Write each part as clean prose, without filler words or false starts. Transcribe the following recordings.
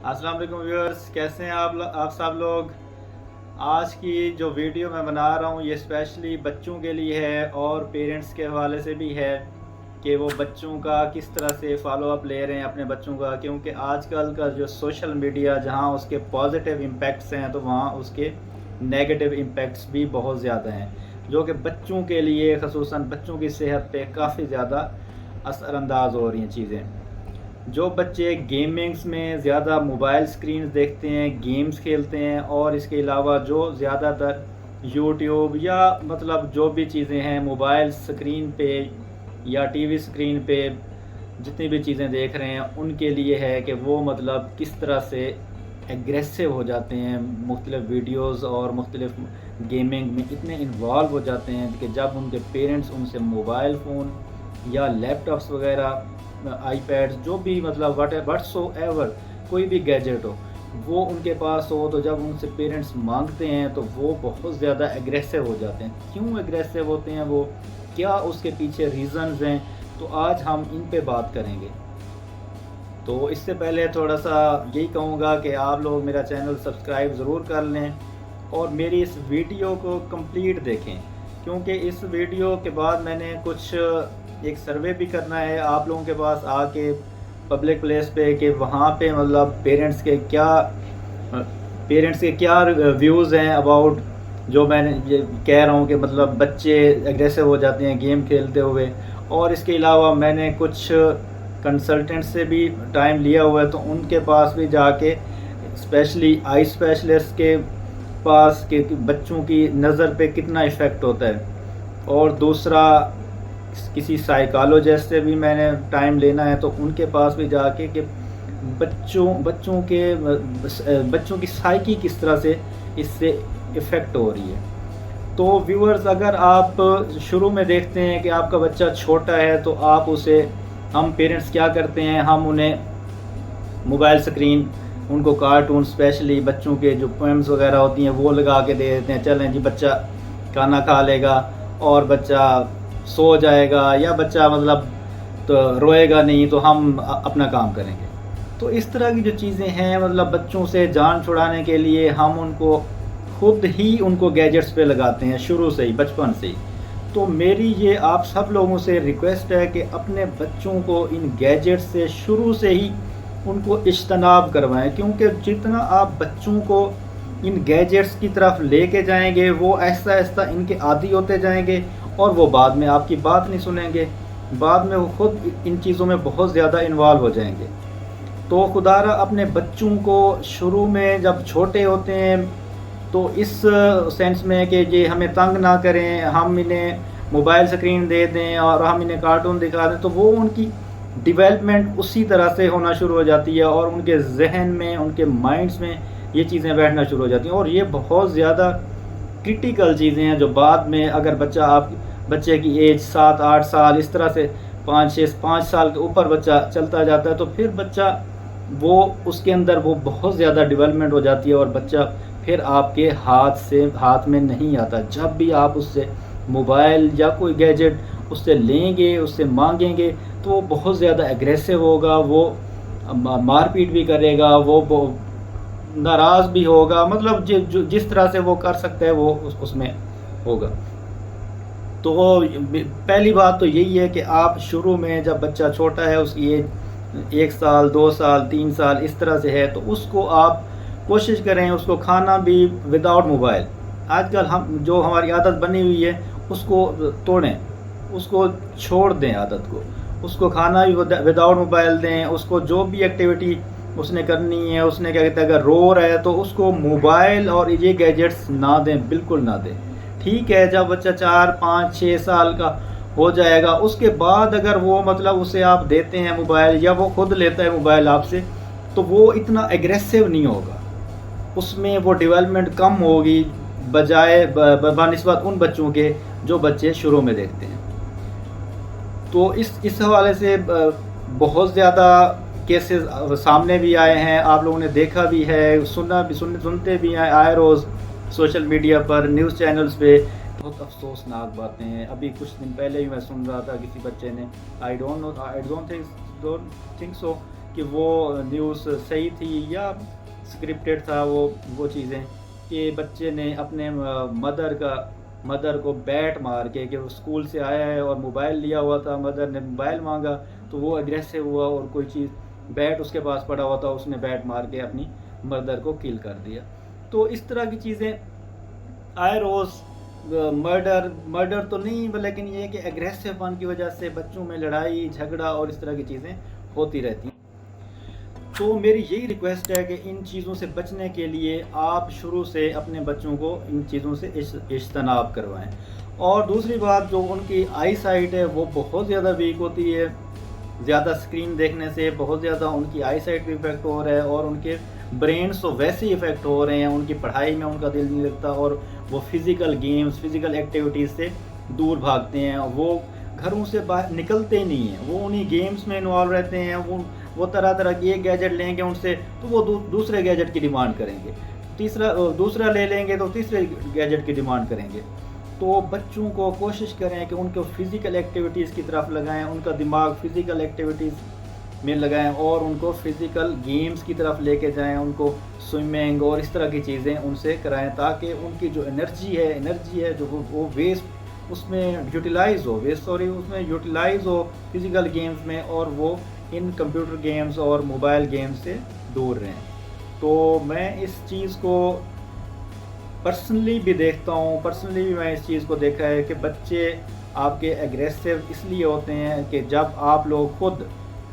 السلام علیکم ویورز، کیسے ہیں آپ سب لوگ؟ آج کی جو ویڈیو میں بنا رہا ہوں یہ اسپیشلی بچوں کے لیے ہے اور پیرنٹس کے حوالے سے بھی ہے کہ وہ بچوں کا کس طرح سے فالو اپ لے رہے ہیں اپنے بچوں کا، کیونکہ آج کل کا جو سوشل میڈیا جہاں اس کے پازیٹیو امپیکٹس ہیں تو وہاں اس کے نیگیٹو امپیکٹس بھی بہت زیادہ ہیں، جو کہ بچوں کے لیے خصوصاً بچوں کی صحت پہ کافی زیادہ اثر انداز ہو رہی ہیں چیزیں۔ جو بچے گیمنگز میں زیادہ موبائل سکرینز دیکھتے ہیں، گیمز کھیلتے ہیں، اور اس کے علاوہ جو زیادہ تر یوٹیوب یا مطلب جو بھی چیزیں ہیں موبائل سکرین پہ یا ٹی وی سکرین پہ جتنی بھی چیزیں دیکھ رہے ہیں ان کے لیے ہے کہ وہ مطلب کس طرح سے ایگریسو ہو جاتے ہیں، مختلف ویڈیوز اور مختلف گیمنگ میں اتنے انوالو ہو جاتے ہیں کہ جب ان کے پیرنٹس ان سے موبائل فون یا لیپ ٹاپس وغیرہ، آئی پیڈ، جو بھی مطلب وٹس سو ایور کوئی بھی گیجٹ ہو وہ ان کے پاس ہو، تو جب ان سے پیرنٹس مانگتے ہیں تو وہ بہت زیادہ ایگریسو ہو جاتے ہیں۔ کیوں ایگریسو ہوتے ہیں وہ، کیا اس کے پیچھے ریزنز ہیں، تو آج ہم ان پہ بات کریں گے۔ تو اس سے پہلے تھوڑا سا یہی کہوں گا کہ آپ لوگ میرا چینل سبسکرائب ضرور کر لیں اور میری اس ویڈیو کو کمپلیٹ دیکھیں، کیونکہ اس ویڈیو کے بعد میں نے کچھ ایک سروے بھی کرنا ہے آپ لوگوں کے پاس آ کے پبلک پلیس پہ، کہ وہاں پہ مطلب پیرنٹس کے کیا ویوز ہیں اباؤٹ جو میں نے یہ کہہ رہا ہوں کہ مطلب بچے ایگریسو ہو جاتے ہیں گیم کھیلتے ہوئے۔ اور اس کے علاوہ میں نے کچھ کنسلٹنٹ سے بھی ٹائم لیا ہوا ہے، تو ان کے پاس بھی جا کے اسپیشلی آئی اسپیشلسٹ کے پاس کہ بچوں کی نظر پہ کتنا ایفیکٹ ہوتا ہے، اور دوسرا کسی سائیکالوجسٹ سے بھی میں نے ٹائم لینا ہے، تو ان کے پاس بھی جا کے کہ بچوں کی سائیکی کس طرح سے اس سے افیکٹ ہو رہی ہے۔ تو ویورز، اگر آپ شروع میں دیکھتے ہیں کہ آپ کا بچہ چھوٹا ہے تو ہم پیرنٹس کیا کرتے ہیں، ہم انہیں موبائل سکرین، ان کو کارٹون، اسپیشلی بچوں کے جو پوئمز وغیرہ ہوتی ہیں وہ لگا کے دے دیتے ہیں، چلیں جی بچہ کھانا کھا لے گا اور بچہ سو جائے گا، یا بچہ مطلب تو روئے گا نہیں تو ہم اپنا کام کریں گے۔ تو اس طرح کی جو چیزیں ہیں مطلب بچوں سے جان چھڑانے کے لیے ہم ان کو خود ہی ان کو گیجٹس پہ لگاتے ہیں شروع سے ہی، بچپن سے ہی۔ تو میری یہ آپ سب لوگوں سے ریکویسٹ ہے کہ اپنے بچوں کو ان گیجٹس سے شروع سے ہی ان کو اجتناب کروائیں، کیونکہ جتنا آپ بچوں کو ان گیجٹس کی طرف لے کے جائیں گے وہ آہستہ آہستہ ان کے عادی ہوتے جائیں گے، اور وہ بعد میں آپ کی بات نہیں سنیں گے، بعد میں وہ خود ان چیزوں میں بہت زیادہ انوالو ہو جائیں گے۔ تو خدا را اپنے بچوں کو شروع میں جب چھوٹے ہوتے ہیں تو اس سینس میں کہ یہ ہمیں تنگ نہ کریں، ہم انہیں موبائل سکرین دے دیں اور ہم انہیں کارٹون دکھا دیں، تو وہ ان کی ڈیولپمنٹ اسی طرح سے ہونا شروع ہو جاتی ہے، اور ان کے ذہن میں، ان کے مائنڈز میں یہ چیزیں بیٹھنا شروع ہو جاتی ہیں، اور یہ بہت زیادہ کرٹیکل چیزیں ہیں جو بعد میں اگر بچے کی ایج 7-8 سال اس طرح سے 5 سال کے اوپر بچہ چلتا جاتا ہے تو پھر بچہ وہ اس کے اندر وہ بہت زیادہ ڈیولپمنٹ ہو جاتی ہے، اور بچہ پھر آپ کے ہاتھ میں نہیں آتا۔ جب بھی آپ اس سے موبائل یا کوئی گیجٹ اس سے لیں گے، اس سے مانگیں گے، تو وہ بہت زیادہ ایگریسو ہوگا، وہ مار پیٹ بھی کرے گا، وہ ناراض بھی ہوگا، مطلب جس طرح سے وہ کر سکتا ہے وہ اس میں ہوگا۔ تو پہلی بات تو یہی ہے کہ آپ شروع میں جب بچہ چھوٹا ہے، اس کی ایج 1 سال 2 سال 3 سال اس طرح سے ہے، تو اس کو آپ کوشش کریں اس کو کھانا بھی وداؤٹ موبائل۔ آج کل جو ہماری عادت بنی ہوئی ہے اس کو توڑیں، اس کو چھوڑ دیں عادت کو، اس کو کھانا بھی وداؤٹ موبائل دیں، اس کو جو بھی ایکٹیویٹی اس نے کرنی ہے، اس نے کیا کہتے ہیں اگر رو رہا ہے تو اس کو موبائل اور یہ گیجٹس نہ دیں، بالکل نہ دیں۔ ٹھیک ہے، جب بچہ 4 5 6 سال کا ہو جائے گا اس کے بعد اگر وہ مطلب اسے آپ دیتے ہیں موبائل یا وہ خود لیتا ہے موبائل آپ سے، تو وہ اتنا ایگریسو نہیں ہوگا، اس میں وہ ڈیولپمنٹ کم ہوگی بنسبت ان بچوں کے جو بچے شروع میں دیکھتے ہیں۔ تو اس حوالے سے بہت زیادہ کیسز سامنے بھی آئے ہیں، آپ لوگوں نے دیکھا بھی ہے، سنتے بھی ہیں آئے روز سوشل میڈیا پر، نیوز چینلز پہ، بہت افسوسناک باتیں ہیں۔ ابھی کچھ دن پہلے ہی میں سن رہا تھا کسی بچے نے، آئی ڈونٹ تھنک سو، کہ وہ نیوز صحیح تھی یا اسکرپٹڈ تھا وہ چیزیں، کہ بچے نے اپنے مدر کو بیٹ مار کے، کہ وہ اسکول سے آیا ہے اور موبائل لیا ہوا تھا، مدر نے موبائل مانگا تو وہ اگریسو ہوا اور کوئی چیز بیٹ اس کے پاس پڑا ہوا تھا، اس نے بیٹ مار کے اپنی مدر کو کل کر دیا. تو اس طرح کی چیزیں آئے روز، مرڈر تو نہیں لیکن یہ کہ اگریسو پن کی وجہ سے بچوں میں لڑائی جھگڑا اور اس طرح کی چیزیں ہوتی رہتی ہیں. تو میری یہی ریکویسٹ ہے کہ ان چیزوں سے بچنے کے لیے آپ شروع سے اپنے بچوں کو ان چیزوں سے اجتناب کروائیں. اور دوسری بات، جو ان کی آئی سائٹ ہے وہ بہت زیادہ ویک ہوتی ہے، زیادہ اسکرین دیکھنے سے بہت زیادہ ان کی آئی سائٹ بھی افیکٹ ہو رہا ہے، اور ان کے برینس تو ویسے ہی افیکٹ ہو رہے ہیں، ان کی پڑھائی میں ان کا دل نہیں لگتا، اور وہ فزیکل گیمز، فزیکل ایکٹیویٹیز سے دور بھاگتے ہیں، وہ گھروں سے باہر نکلتے ہی نہیں ہیں، وہ انہی گیمز میں انوالو رہتے ہیں. وہ طرح طرح کی ایک گیجٹ لیں گے ان سے تو وہ دوسرے گیجٹ کی ڈیمانڈ کریں گے، دوسرا لے لیں گے تو تیسرے گیجٹ کی ڈیمانڈ کریں گے. تو بچوں کو کوشش کریں کہ ان کو فزیکل ایکٹیویٹیز کی طرف لگائیں، ان کا دماغ فزیکل ایکٹیویٹیز میں لگائیں، اور ان کو فزیکل گیمز کی طرف لے کے جائیں، ان کو سوئمنگ اور اس طرح کی چیزیں ان سے کرائیں، تاکہ ان کی جو انرجی ہے جو وہ ویسٹ اس میں یوٹیلائز ہو فزیکل گیمز میں، اور وہ ان کمپیوٹر گیمز اور موبائل گیمز سے دور رہیں. تو میں اس چیز کو پرسنلی بھی دیکھتا ہوں، میں اس چیز کو دیکھا ہے کہ بچے آپ کے ایگریسو اس لیے ہوتے ہیں کہ جب آپ لوگ خود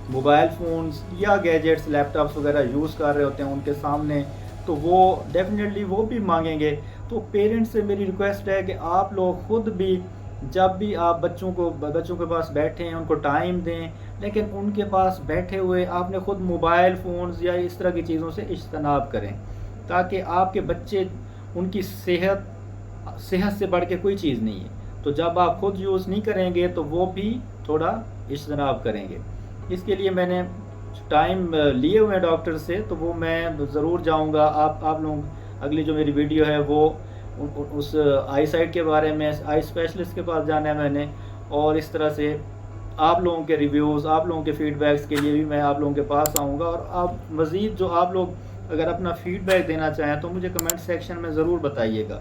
موبائل فونز یا گیجٹس، لیپ ٹاپس وغیرہ یوز کر رہے ہوتے ہیں ان کے سامنے، تو وہ ڈیفینیٹلی وہ بھی مانگیں گے. تو پیرنٹس سے میری ریکویسٹ ہے کہ آپ لوگ خود بھی جب بھی آپ بچوں کے پاس بیٹھیں ان کو ٹائم دیں، لیکن ان کے پاس بیٹھے ہوئے آپ نے خود موبائل فونز یا اس طرح کی چیزوں سے اجتناب کریں، تاکہ آپ کے بچے، ان کی صحت سے بڑھ کے کوئی چیز نہیں ہے. تو جب آپ خود یوز نہیں کریں گے تو وہ بھی تھوڑا اجتناب کریں گے. اس کے لیے میں نے ٹائم لیے ہوئے ہیں ڈاکٹر سے، تو وہ میں ضرور جاؤں گا. آپ لوگ اگلی جو میری ویڈیو ہے وہ اس آئی سائٹ کے بارے میں، آئی اسپیشلسٹ کے پاس جانا ہے میں نے، اور اس طرح سے آپ لوگوں کے ریویوز، آپ لوگوں کے فیڈ بیکس کے لیے بھی میں آپ لوگوں کے پاس آؤں گا. اور آپ مزید جو آپ لوگ اگر اپنا فیڈ بیک دینا چاہیں تو مجھے کمنٹ سیکشن میں ضرور بتائیے گا.